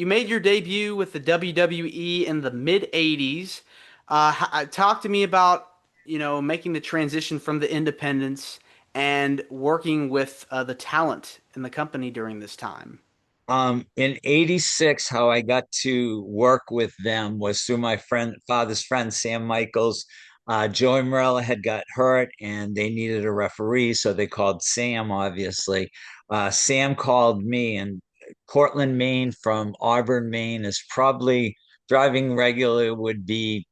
you made your debut with the WWE in the mid '80s. Talk to me about making the transition from the independents and working with the talent in the company during this time. In 86, how I got to work with them was through my father's friend, Sam Michaels. Joey Morella had got hurt and they needed a referee, so they called Sam, obviously. Sam called me, and Portland, Maine from Auburn, Maine is probably driving regularly would be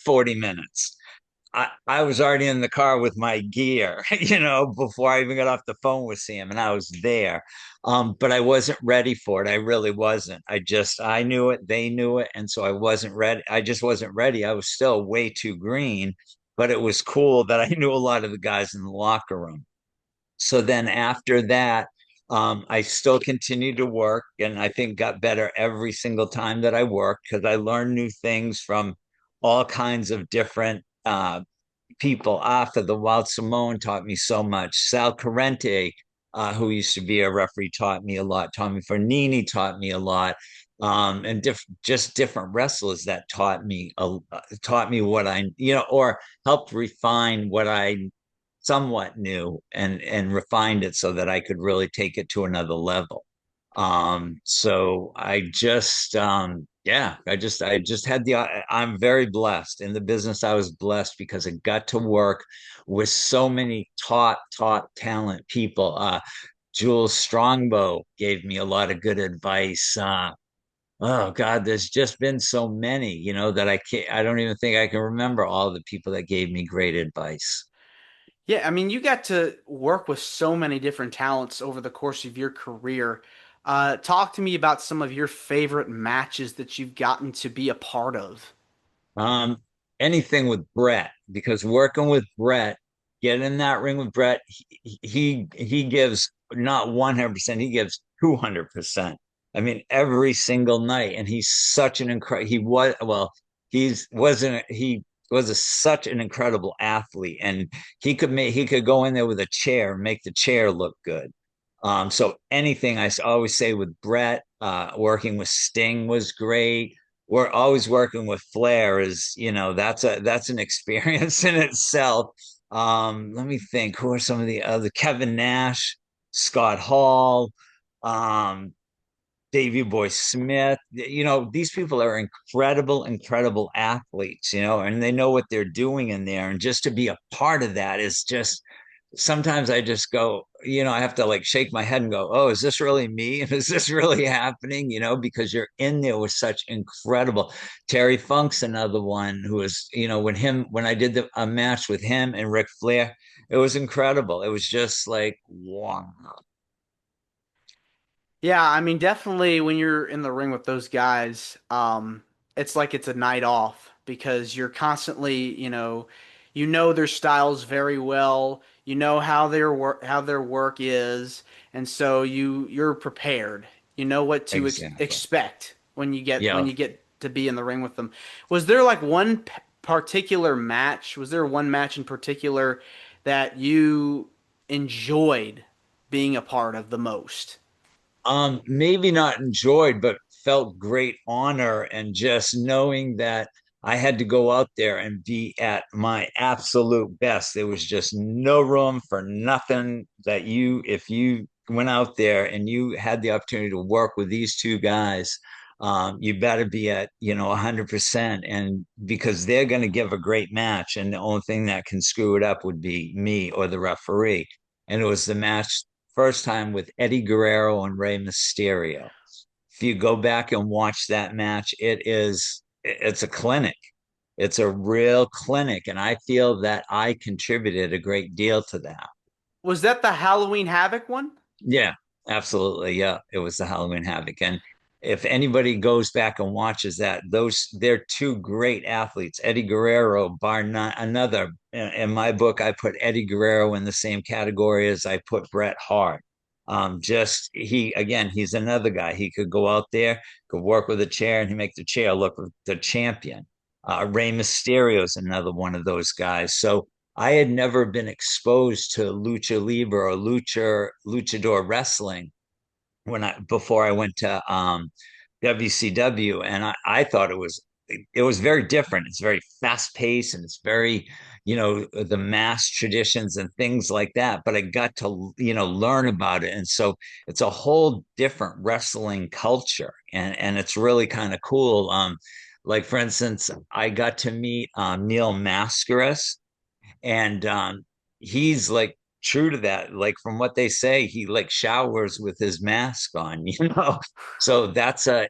40 minutes. I was already in the car with my gear, before I even got off the phone with Sam, and I was there. But I wasn't ready for it. I really wasn't. I knew it, they knew it, and so I wasn't ready. I just wasn't ready. I was still way too green, but it was cool that I knew a lot of the guys in the locker room. So then after that, I still continued to work, and I think got better every single time that I worked because I learned new things from all kinds of different people. Arthur, the Wild Simone taught me so much. Sal Corrente, who used to be a referee, taught me a lot. Tommy Fornini taught me a lot. And just different wrestlers that taught me what or helped refine what I somewhat knew and refined it so that I could really take it to another level. So I just had I'm very blessed in the business. I was blessed because I got to work with so many top talent people. Jules Strongbow gave me a lot of good advice. Oh God, there's just been so many, that I don't even think I can remember all the people that gave me great advice. Yeah, I mean, you got to work with so many different talents over the course of your career. Talk to me about some of your favorite matches that you've gotten to be a part of. Um, Anything with Brett, because working with Brett, get in that ring with Brett, he gives not 100%, he gives 200%. I mean, every single night, and he's such an incredible. He was such an incredible athlete, and he could go in there with a chair, and make the chair look good. So anything always say with Brett, working with Sting was great. We're always working with Flair is, that's an experience in itself. Let me think. Who are some of the other? Kevin Nash, Scott Hall, um, Davey Boy Smith. These people are incredible athletes, and they know what they're doing in there. And just to be a part of that is just sometimes I just go, I have to like shake my head and go, oh, is this really me? Is this really happening? Because you're in there with such incredible. Terry Funk's another one who was, when I did a match with him and Ric Flair, it was incredible. It was just like, wow. Yeah, I mean, definitely when you're in the ring with those guys, it's like it's a night off because you're constantly, you know their styles very well. You know how their work is, and so you're prepared. You know what to Exactly. expect when Yeah. you get to be in the ring with them. Was there like one particular match? Was there one match in particular that you enjoyed being a part of the most? Maybe not enjoyed, but felt great honor and just knowing that I had to go out there and be at my absolute best. There was just no room for nothing if you went out there and you had the opportunity to work with these two guys, you better be at, 100%. And because they're going to give a great match, and the only thing that can screw it up would be me or the referee. And it was the match first time with Eddie Guerrero and Rey Mysterio. If you go back and watch that match, it's a clinic. It's a real clinic. And I feel that I contributed a great deal to that. Was that the Halloween Havoc one? Yeah, absolutely. Yeah, it was the Halloween Havoc. And if anybody goes back and watches that, they're two great athletes. Eddie Guerrero, bar none, another. In my book, I put Eddie Guerrero in the same category as I put Bret Hart. Just he's another guy. He could go out there, could work with a chair, and he make the chair look like the champion. Rey Mysterio is another one of those guys. So I had never been exposed to lucha libre or luchador wrestling when I before I went to WCW, and I thought it was very different. It's very fast paced, and it's very, the mass traditions and things like that. But I got to, learn about it, and so it's a whole different wrestling culture, and it's really kind of cool. Like for instance, I got to meet Neil Mascaras, and he's like true to that. Like from what they say, he like showers with his mask on, So that's a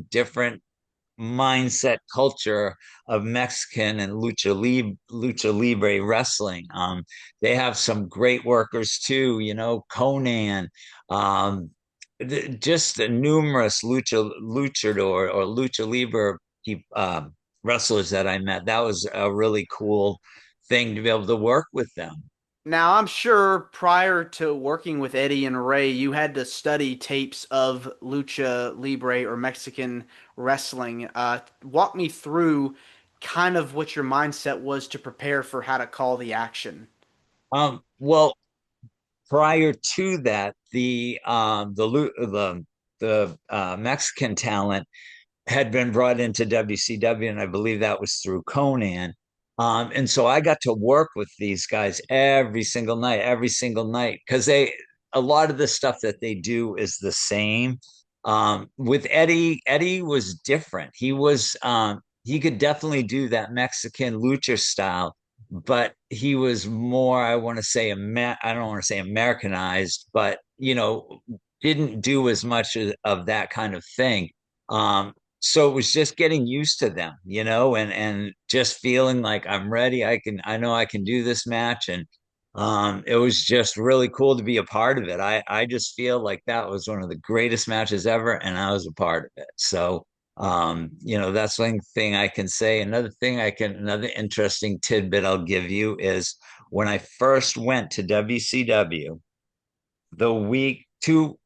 different mindset culture of Mexican and lucha libre wrestling. They have some great workers too, Conan, um, just the numerous luchador or lucha libre wrestlers that I met. That was a really cool thing to be able to work with them. Now, I'm sure prior to working with Eddie and Ray, you had to study tapes of lucha libre or Mexican wrestling. Walk me through kind of what your mindset was to prepare for how to call the action. Well, prior to that, the Mexican talent had been brought into WCW, and I believe that was through Conan. And so I got to work with these guys every single night, because a lot of the stuff that they do is the same. With Eddie was different. He could definitely do that Mexican lucha style, but he was more, I want to say, I don't want to say Americanized, but didn't do as much of that kind of thing. So it was just getting used to them, and just feeling like I'm ready. I know I can do this match. And it was just really cool to be a part of it. I just feel like that was one of the greatest matches ever, and I was a part of it. So that's one thing I can say. Another interesting tidbit I'll give you is when I first went to WCW, the week two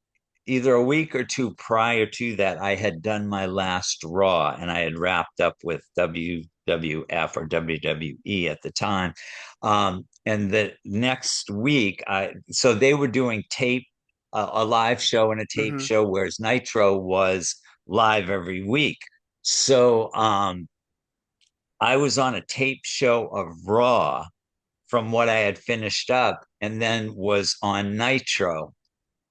either a week or two prior to that, I had done my last Raw, and I had wrapped up with WWF or WWE at the time. And the next week, so they were doing a live show and a tape Hmm. show, whereas Nitro was live every week. So I was on a tape show of Raw from what I had finished up, and then was on Nitro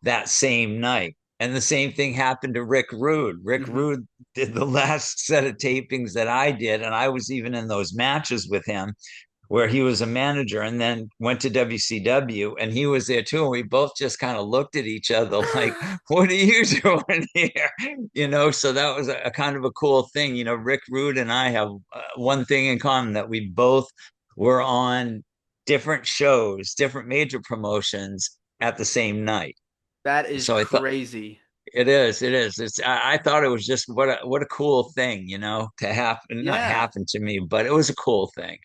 that same night. And the same thing happened to Rick Rude. Rick Hmm. Rude did the last set of tapings that I did, and I was even in those matches with him where he was a manager, and then went to WCW, and he was there too. And we both just kind of looked at each other like, what are you doing here? So that was a kind of a cool thing. Rick Rude and I have one thing in common, that we both were on different shows, different major promotions at the same night. That is So I thought crazy. it is. I thought it was just what a cool thing, to happen, not Yeah. happen to me, but it was a cool thing.